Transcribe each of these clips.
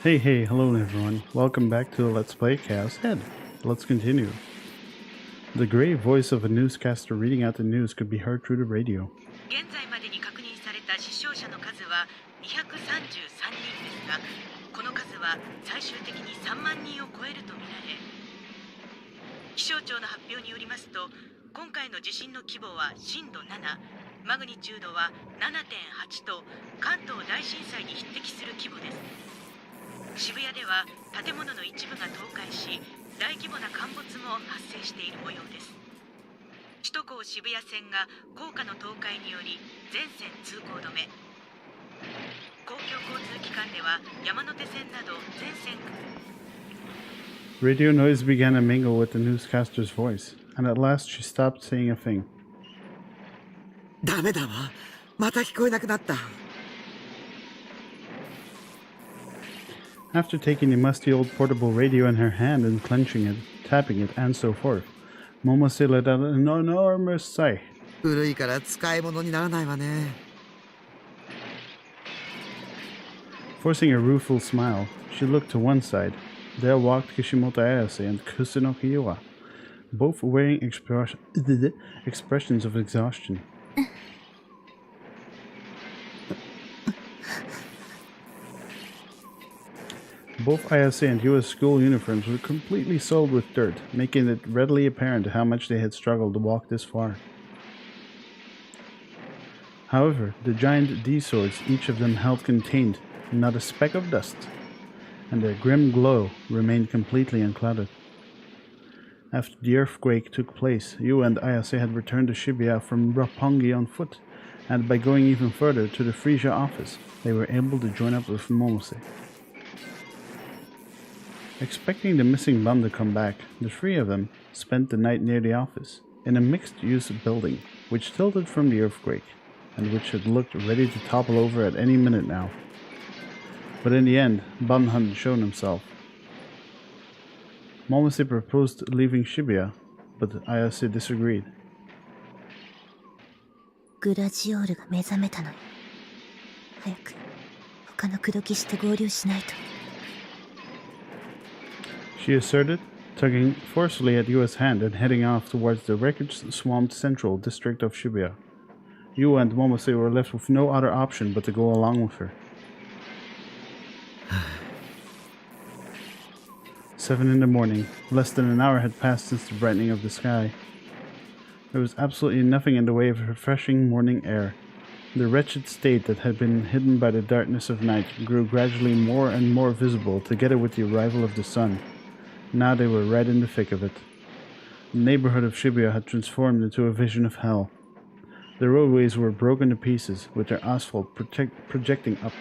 Hello everyone. Welcome back to Let's Play Chaos Head. Let's continue. The grave voice of a newscaster reading out the news could be heard through the radio. 現在までに確認された死傷者の数は233人ですが、この数は最終的に3万人を超えるとみられ、気象庁の発表によりますと、今回の地震の規模は震度7、マグニチュードは 7.8 と関東大震災に匹敵する規模です。渋谷では建物の一部が倒壊し、大規模な陥没も発生している模様です。首都高渋谷線が高架の倒壊により全線通行止め。公共交通機関では山手線など全線。Radio noise began to mingle with the newscaster's voice, and at last she stopped saying a thing. ダメだわ。また聞こえなくなった。After taking the musty old portable radio in her hand and clenching it, tapping it, and so forth, Momose let out an enormous sigh. 古いから使い物にならないわね。Forcing a rueful smile, she looked to one side. There walked Kishimoto Ayase and Kusuno Kiyoa, both wearing expressions of exhaustion. Both Ayase and Yua's school uniforms were completely soiled with dirt, making it readily apparent how much they had struggled to walk this far. However, the giant D-swords each of them held contained not a speck of dust, and their grim glow remained completely unclouded. After the earthquake took place, Yua and Ayase had returned to Shibuya from Roppongi on foot, and by going even further to the Frisia office, they were able to join up with Momose. Expecting the missing bum to come back, the three of them spent the night near the office, in a mixed-use building, which tilted from the earthquake, and which had looked ready to topple over at any minute now. But in the end, Bun hadn't shown himself. Momose proposed leaving Shibuya, but Ayase disagreed. グラジオールが目覚めたのに、早く他の口説きして合流しないと。She asserted, tugging forcefully at Yua's hand and heading off towards the wreckage-swamped central district of Shibuya. Yua and Momose were left with no other option but to go along with her. 7 in the morning. Less than an hour had passed since the brightening of the sky. There was absolutely nothing in the way of refreshing morning air. The wretched state that had been hidden by the darkness of night grew gradually more and more visible together with the arrival of the sun. Now they were right in the thick of it. The neighborhood of Shibuya had transformed into a vision of hell. The roadways were broken to pieces, with their asphalt projecting up.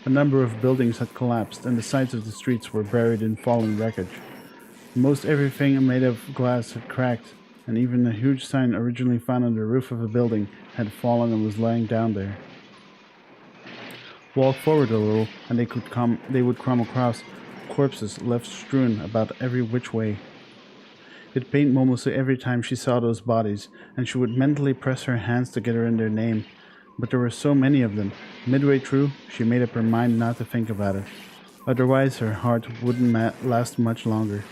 A number of buildings had collapsed, and the sides of the streets were buried in fallen wreckage. Most everything made of glass had cracked, and even a huge sign originally found on the roof of a building had fallen and was lying down there. Walk forward a little, and they would come across corpses left strewn about every which way. It pained Momose every time she saw those bodies, and she would mentally press her hands together in their name. But there were so many of them. Midway through, she made up her mind not to think about it. Otherwise, her heart wouldn't last much longer.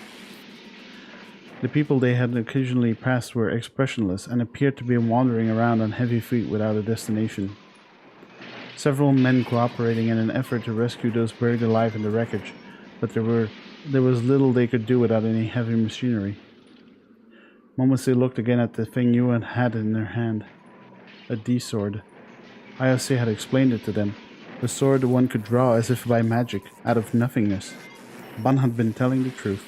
The people they had occasionally passed were expressionless and appeared to be wandering around on heavy feet without a destination. Several men cooperating in an effort to rescue those buried alive in the wreckage, but there was little they could do without any heavy machinery. Momose looked again at the thing Yuan had in her hand. A D-sword. Ayase had explained it to them. A sword one could draw as if by magic, out of nothingness. Ban had been telling the truth.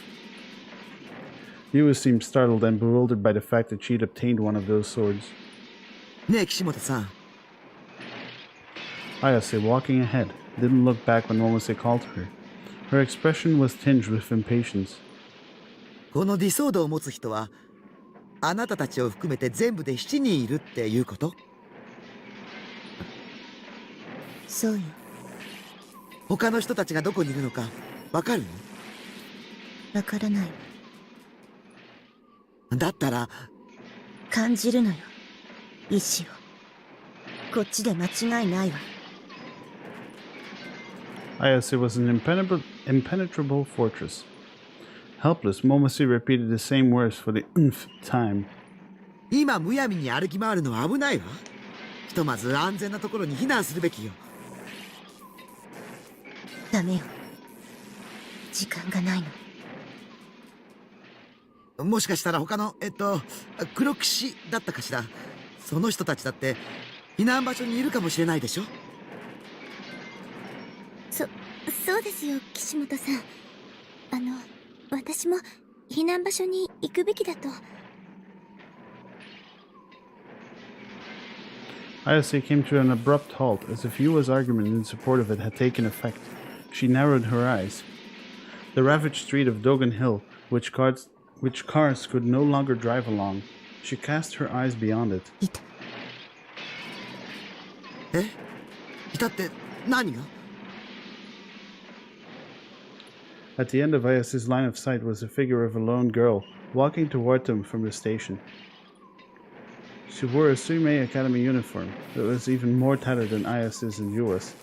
Yua seemed startled and bewildered by the fact that she had obtained one of those swords. ねえ、岸本さん。Ayase, walking ahead, didn't look back when Momose called to her. Her expression was tinged with impatience. このディソードを持つ人は、あなたたちを含めて全部で7人いるっていうこと？そうよ。他の人たちがどこにいるのかわかるの？わからないわ。だったら感じるのよ、意志を。こっちで間違いないわ。Ayase was an impenetrable fortress. Helpless, Momose repeated the same words for the nth time. 今むやみに歩き回るのは危ないわ。ひとまず安全なところに避難するべきよ。ダメよ。時間がないの。もしかしたら他の黒騎士だったかしら。その人たちだって避難場所にいるかもしれないでしょ。そうですよ、岸本さん。私も避難場所に行くべきだと。Ayase came to an abrupt halt, as if Yua's argument in support of it had taken effect. She narrowed her eyes. The ravaged street of Dogan Hill, which cars could no longer drive along. She cast her eyes beyond it. いたって何が？ At the end of Ayase's line of sight was the figure of a lone girl, walking toward them from the station. She wore a Suimei Academy uniform that was even more tattered than Ayase's and Yua's.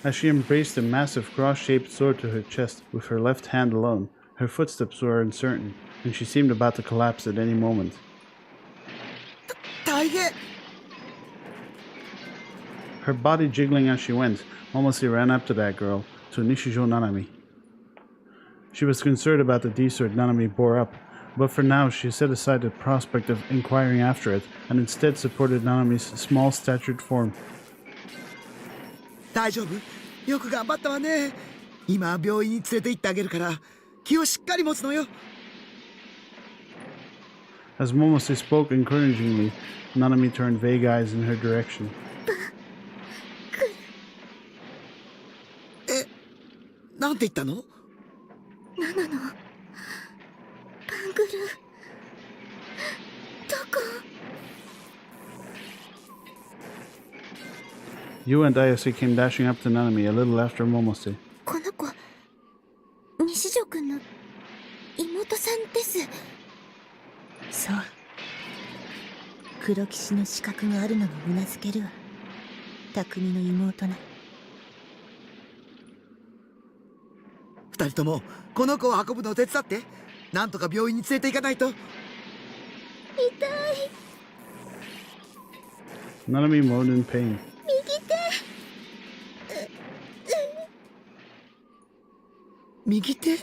As she embraced a massive cross-shaped sword to her chest with her left hand alone, her footsteps were uncertain, and she seemed about to collapse at any moment. 大変！ Her body jiggling as she went, Momose ran up to that girl, to Nishijo Nanami. She was concerned about the D-sword Nanami bore up, but for now she set aside the prospect of inquiring after it, and instead supported Nanami's small-statured form. 大丈夫？よく頑張ったわね。今病院に連れて行ってあげるから気をしっかり持つのよ。 As Momose spoke encouragingly, Nanami turned vague eyes in her direction. なんて言ったの？ナナのバングルどこ？ You and Ayase came dashing up to Nanami a little after Momose. この子、西条くんの妹さんです。そう。黒騎士の資格があるのに頷けるわ。匠の妹な。二人ともこの子を運ぶのを手伝って。なんとか病院に連れて行かないと。痛い。 Nanami moaned in pain. 右手？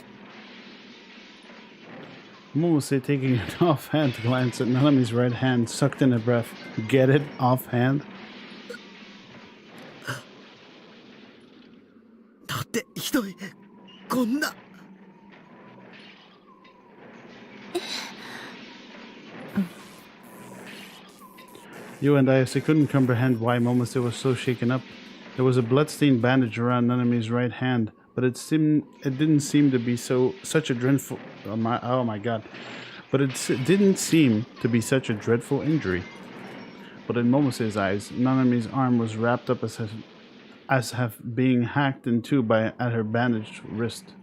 Momose, taking an offhand glance at Nanami's right hand, sucked in a breath. Get it? Offhand? だってひどい。こんな。You and Ayase couldn't comprehend why Momose was so shaken up. There was a bloodstained bandage around Nanami's right hand, but it didn't seem to be such a dreadful. Oh my god! But it didn't seem to be such a dreadful injury. But in Momose's eyes, Nanami's arm was wrapped up as have being hacked in two at her bandaged wrist.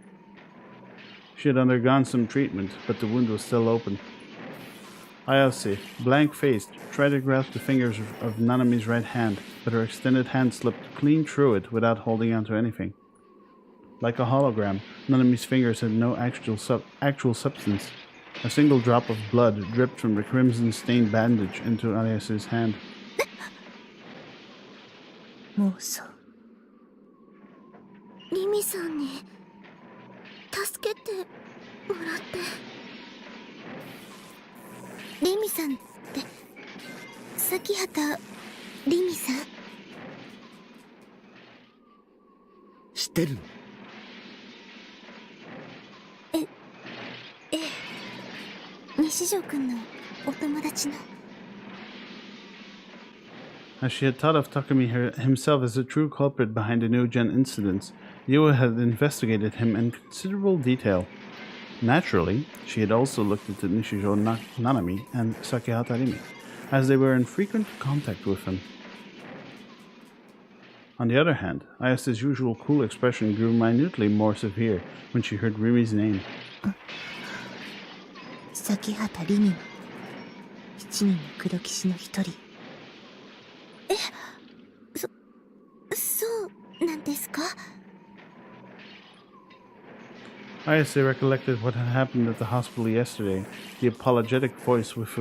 She had undergone some treatment, but the wound was still open. Ayase, blank-faced, tried to grasp the fingers of Nanami's right hand, but her extended hand slipped clean through it without holding onto anything. Like a hologram, Nanami's fingers had no actual substance. A single drop of blood dripped from the crimson-stained bandage into Ayase's hand. もうそう。リミさんに助けてもらって。リミさんって崎畑リミさん？知ってるの？ええ。西条くんのお友達の。 As she had thought of Takumi himself as the true culprit behind the New Gen incidents, Yua had investigated him in considerable detail. Naturally, she had also looked into Nishijo Nanami and Sakihata Rimi, as they were in frequent contact with him. On the other hand, Ayase's usual cool expression grew minutely more severe when she heard Rimi's name. 崎畑リミも7人の黒騎士の一人。そうなんですか？ Ayase recollected what had happened at the hospital yesterday. The apologetic voice with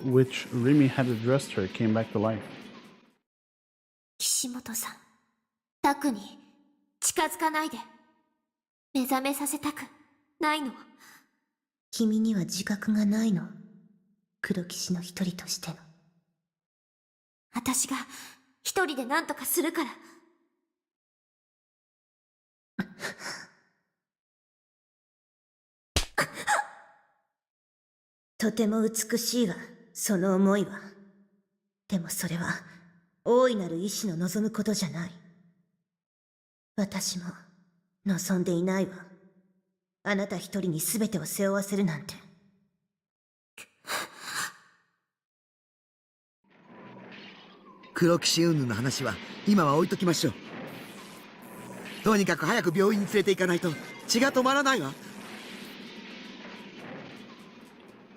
which Rimi had addressed her came back to life. 岸本さん、タクに近づかないで。目覚めさせたくないの。君には自覚がないの。黒騎士の一人としての。私が一人で何とかするから。とても美しいわ、その思いは。でもそれは、大いなる意志の望むことじゃない。私も、望んでいないわ。あなた一人に全てを背負わせるなんて。黒騎士云々の話は今は置いときましょう。とにかく早く病院に連れて行かないと血が止まらないわ。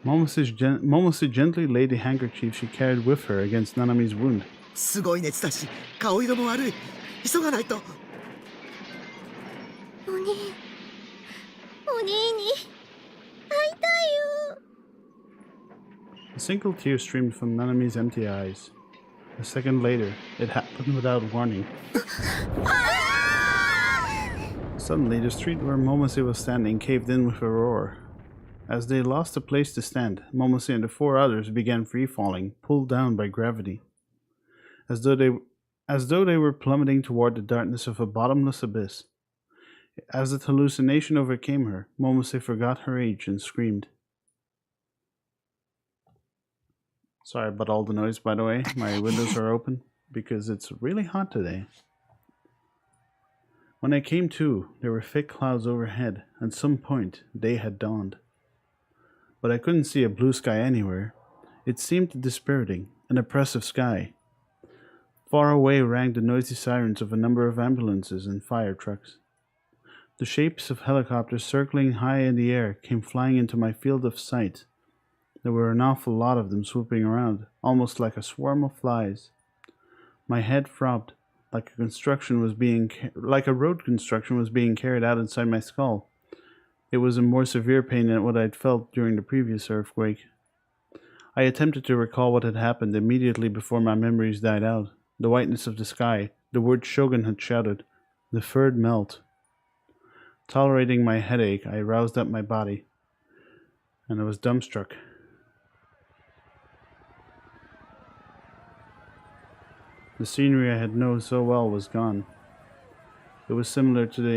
Momose gently laid the handkerchief she carried with her against Nanami's wound. すごい熱だし顔色も悪い。急がないと。お兄に会いたいよ。 A single tear streamed from Nanami's empty eyes. A second later, it happened without warning. Suddenly, the street where Momose was standing caved in with a roar. As they lost a place to stand, Momose and the four others began free-falling, pulled down by gravity. As though they were plummeting toward the darkness of a bottomless abyss. As the hallucination overcame her, Momose forgot her age and screamed. Sorry about all the noise, by the way. My windows are open because it's really hot today. When I came to, there were thick clouds overhead. At some point, day had dawned. But I couldn't see a blue sky anywhere. It seemed dispiriting, an oppressive sky. Far away rang the noisy sirens of a number of ambulances and fire trucks. The shapes of helicopters circling high in the air came flying into my field of sight. There were an awful lot of them swooping around, almost like a swarm of flies. My head throbbed, like a road construction was being carried out inside my skull. It was a more severe pain than what I'd felt during the previous earthquake. I attempted to recall what had happened immediately before my memories died out. The whiteness of the sky, the word Shogun had shouted, the third melt. Tolerating my headache, I roused up my body, and I was dumbstruck. The scenery I had known so well was gone. It was similar to the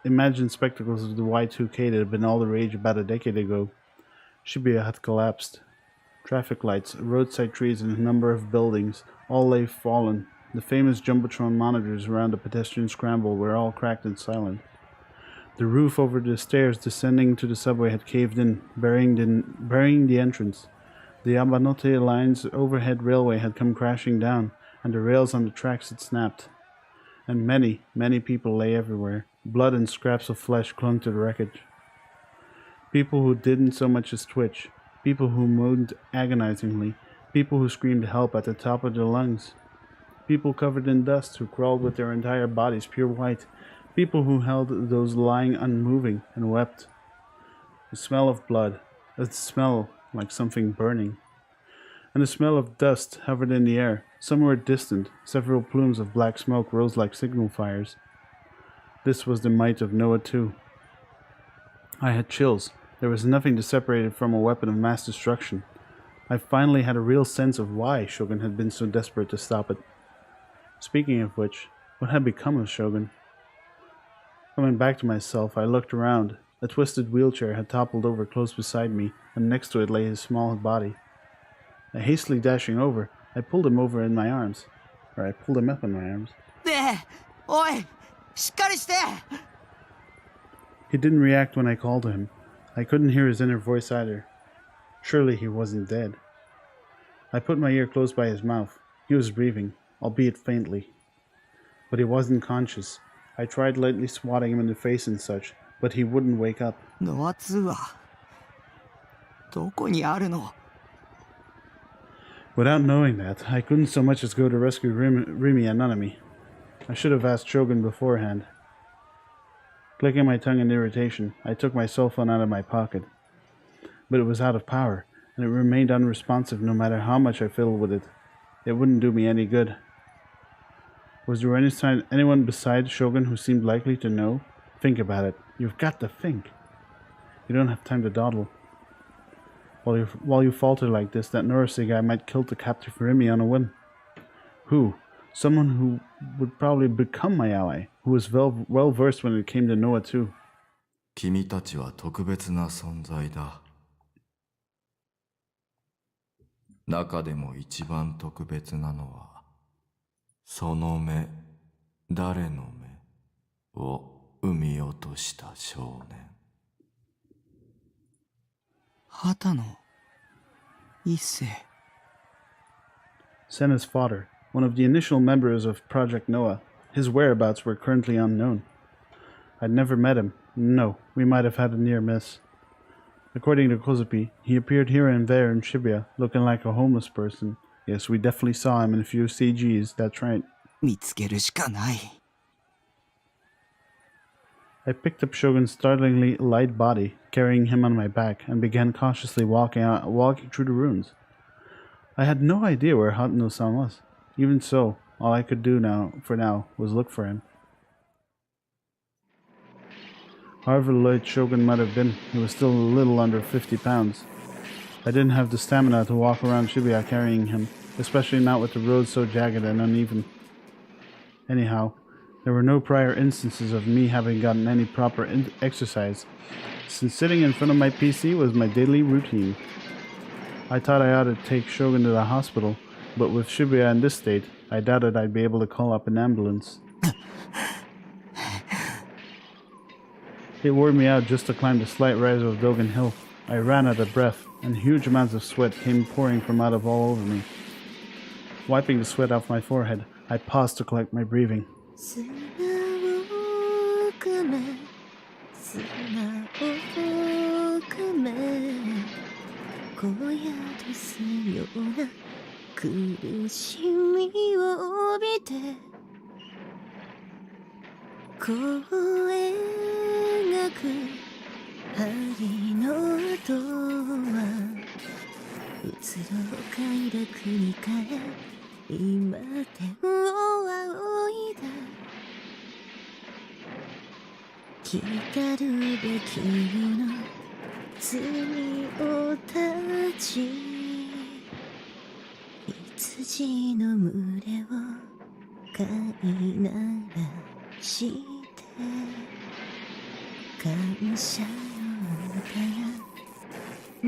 imagined spectacles of the Y2K that had been all the rage about a decade ago. Shibuya had collapsed. Traffic lights, roadside trees, and a number of buildings all lay fallen. The famous Jumbotron monitors around the pedestrian scramble were all cracked and silent. The roof over the stairs descending to the subway had caved in, burying the entrance. The Yamanote line's overhead railway had come crashing down, and the rails on the tracks had snapped. And many, many people lay everywhere. Blood and scraps of flesh clung to the wreckage. People who didn't so much as twitch. People who moaned agonizingly. People who screamed help at the top of their lungs. People covered in dust who crawled with their entire bodies pure white. People who held those lying unmoving and wept. The smell of blood. A smell like something burning. And the smell of dust hovered in the air. Somewhere distant, several plumes of black smoke rose like signal fires. This was the might of Noah too. I had chills. There was nothing to separate it from a weapon of mass destruction. I finally had a real sense of why Shogun had been so desperate to stop it. Speaking of which, what had become of Shogun? Coming back to myself, I looked around. A twisted wheelchair had toppled over close beside me, and next to it lay his small body. Hastily dashing over, I pulled him over in my arms. Or I pulled him up in my arms. He didn't react when I called to him. I couldn't hear his inner voice either. Surely he wasn't dead. I put my ear close by his mouth. He was breathing, albeit faintly. But he wasn't conscious. I tried lightly swatting him in the face and such, but he wouldn't wake up. Without knowing that, I couldn't so much as go to rescue Rimi and Nanami. I should have asked Shogun beforehand. Clicking my tongue in irritation, I took my cell phone out of my pocket. But it was out of power, and it remained unresponsive no matter how much I fiddled with it. It wouldn't do me any good. Was there anyone besides Shogun who seemed likely to know? Think about it. You've got to think. You don't have time to dawdle. While you falter like this, that Norase guy might kill the captive Rimi on a whim. Who? Someone who would probably become my ally, who was well versed when it came to Noah too. 君たちは特別な存在だ。中でも一番特別なのは、その目、誰の目を産み落とした少年。畑野一世。Senna's father, one of the initial members of Project Noah. His whereabouts were currently unknown. I'd never met him. No, we might have had a near miss. According to Kozupi, he appeared here and there in Shibuya, looking like a homeless person. Yes, we definitely saw him in a few CGs, that's right. 見つけるしかない。I picked up Shogun's startlingly light body, carrying him on my back, and began cautiously walking through the ruins. I had no idea where Hatano-san was. Even so, all I could do for now was look for him. However light Shogun might have been, he was still a little under 50 pounds. I didn't have the stamina to walk around Shibuya carrying him, especially not with the roads so jagged and uneven. Anyhow, there were no prior instances of me having gotten any proper exercise, since sitting in front of my PC was my daily routine. I thought I ought to take Shogun to the hospital, but with Shibuya in this state, I doubted I'd be able to call up an ambulance. It wore me out just to climb the slight rise of Dogen Hill. I ran out of breath, and huge amounts of sweat came pouring from out of all over me. Wiping the sweat off my forehead, I paused to collect my breathing. 砂をかめ砂をかめ小宿すような苦しみを帯びてこう描く針の音はうつろ快楽に変え今天を仰いだ来たるべき世の罪を断ち羊の群れを飼いならして感謝の歌が報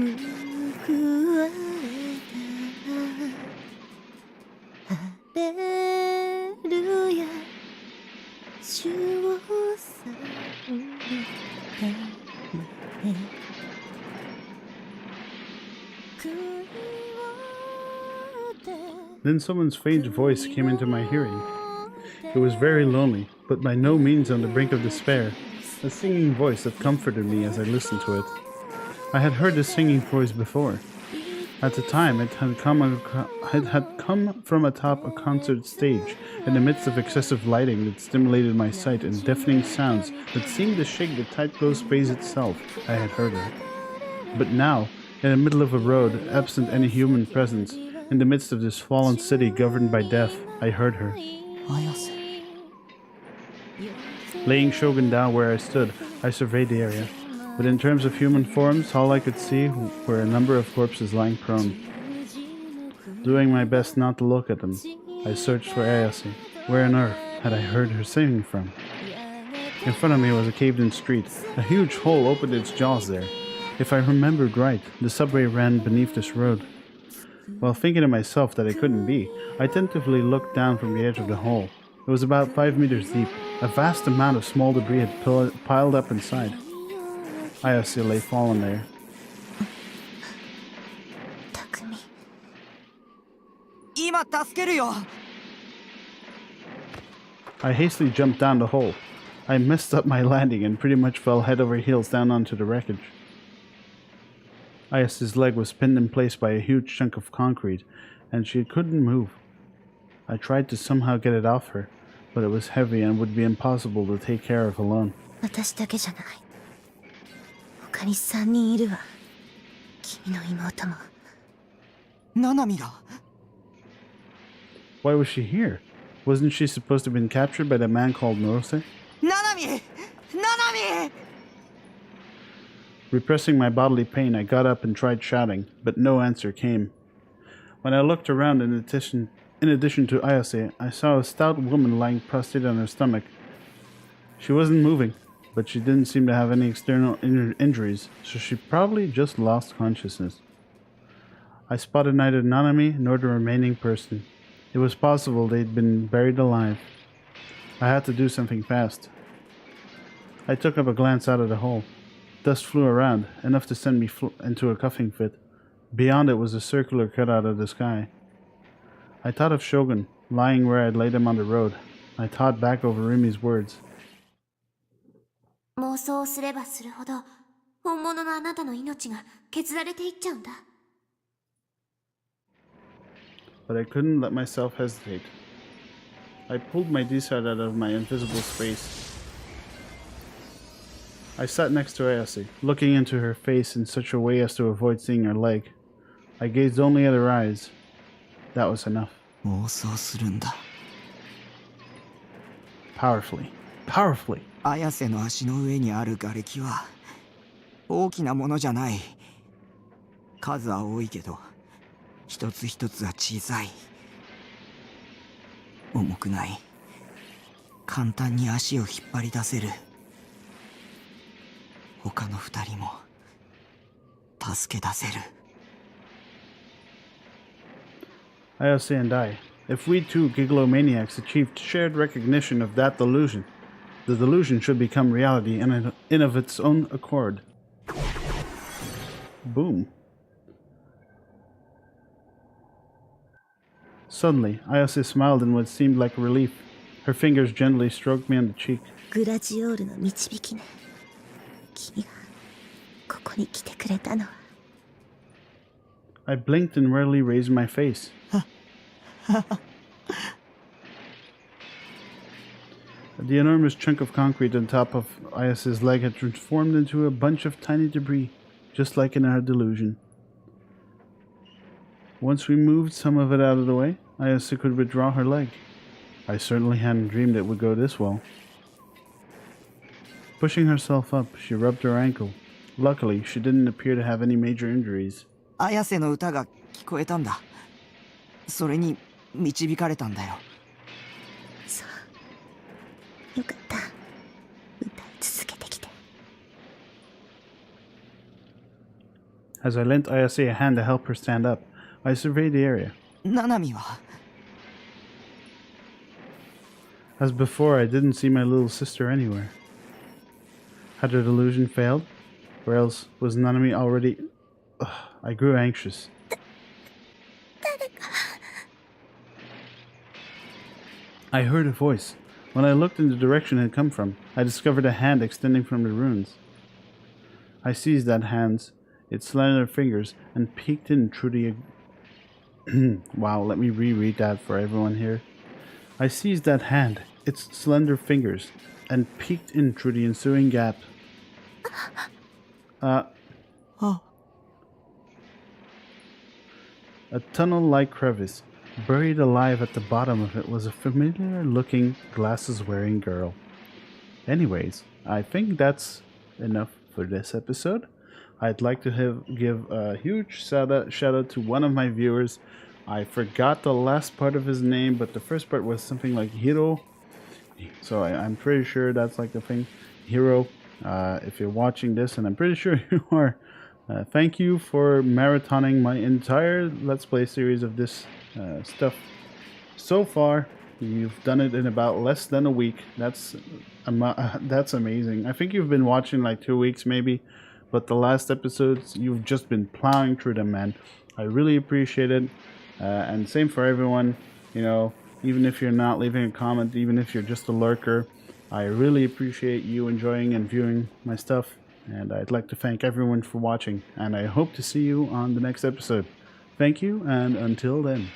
われたハレルヤ主を賛美ため悔いをて Then someone's faint voice came into my hearing. It was very lonely, but by no means on the brink of despair. A singing voice that comforted me as I listened to it. I had heard this singing voice before. At the time, it had come from atop a concert stage, in the midst of excessive lighting that stimulated my sight and deafening sounds that seemed to shake the tight-closed space itself. I had heard her. But now, in the middle of a road, absent any human presence, in the midst of this fallen city governed by death, I heard her. 綾瀬。 Laying Shogun down where I stood, I surveyed the area. But in terms of human forms, all I could see were a number of corpses lying prone. Doing my best not to look at them, I searched for Ayase. Where on earth had I heard her singing from? In front of me was a caved-in street. A huge hole opened its jaws there. If I remembered right, the subway ran beneath this road. While thinking to myself that it couldn't be, I tentatively looked down from the edge of the hole. It was about 5 meters deep. A vast amount of small debris had piled up inside. Ayase lay fallen there. 匠今助けるよ。 I hastily jumped down the hole. I messed up my landing and pretty much fell head over heels down onto the wreckage. Ayase's leg was pinned in place by a huge chunk of concrete, and she couldn't move. I tried to somehow get it off her, but it was heavy and would be impossible to take care of alone. 私だけじゃない。他に3人いるわ。君の妹も。ナナミが。 Why was she here? Wasn't she supposed to have been captured by the man called Norose? ナナミ、ナナミ。 Repressing my bodily pain, I got up and tried shouting, but no answer came. When I looked around in addition to Ayase, I saw a stout woman lying prostrate on her stomach. She wasn't moving, but she didn't seem to have any external injuries, so she probably just lost consciousness. I spotted neither Nanami nor the remaining person. It was possible they'd been buried alive. I had to do something fast. I took up a glance out of the hole. Dust flew around, enough to send me into a coughing fit. Beyond it was a circular cutout of the sky. I thought of Shogun, lying where I'd laid him on the road. I thought back over Rimi's words. 妄想をすればするほど本物のあなたの命が削られていっちゃうんだ。 But I couldn't let myself hesitate. I pulled my D-side out of my invisible space. I sat next to Ayase, looking into her face in such a way as to avoid seeing her leg. I gazed only at her eyes. That was enough. 妄想するんだ。 Powerfully. Powerfully. 綾瀬の足の上にある瓦礫は大きなものじゃない。数は多いけど一つ一つは小さい。重くない。簡単に足を引っ張り出せる。他の二人も助け出せる。 Ayase and I, if we two gigalomaniacs achieved shared recognition of that delusion, the delusion should become reality in of its own accord. Boom. Suddenly, Ayase smiled in what seemed like relief. Her fingers gently stroked me on the cheek. グラジオールの導きね。君がここに来てくれたのは。 I blinked and rarely raised my face. The enormous chunk of concrete on top of Ayase's leg had transformed into a bunch of tiny debris, just like in our delusion. Once we moved some of it out of the way, Ayase could withdraw her leg. I certainly hadn't dreamed it would go this well. Pushing herself up, she rubbed her ankle. Luckily, she didn't appear to have any major injuries. 綾瀬の歌が聞こえたんだ。それに導かれたんだよ。そう。よかった。歌い続けてきて。 As I lent Ayase a hand to help her stand up, I surveyed the area. ナナミは As before, I didn't see my little sister anywhere. Had her delusion failed? Or else was Nanami already... Ugh, I grew anxious. I heard a voice. When I looked in the direction it had come from, I discovered a hand extending from the ruins. I seized that hand, its slender fingers, and peeked in through the... Wow, let me reread that for everyone here. I seized that hand, its slender fingers, and peeked in through the ensuing gap. Oh. A tunnel-like crevice. Buried alive at the bottom of it was a familiar-looking, glasses-wearing girl. Anyways, I think that's enough for this episode. I'd like to give a huge shout out to one of my viewers. I forgot the last part of his name, but the first part was something like Hiro. So I'm pretty sure that's like the thing. Hiro, if you're watching this, and I'm pretty sure you are, thank you for marathoning my entire Let's Play series of this stuff. So far, you've done it in about less than a week. That's amazing. I think you've been watching like 2 weeks maybe, but the last episodes, you've just been plowing through them, man. I really appreciate it. And same for everyone, you know, even if you're not leaving a comment, even if you're just a lurker, I really appreciate you enjoying and viewing my stuff. And I'd like to thank everyone for watching, and I hope to see you on the next episode. Thank you, and until then.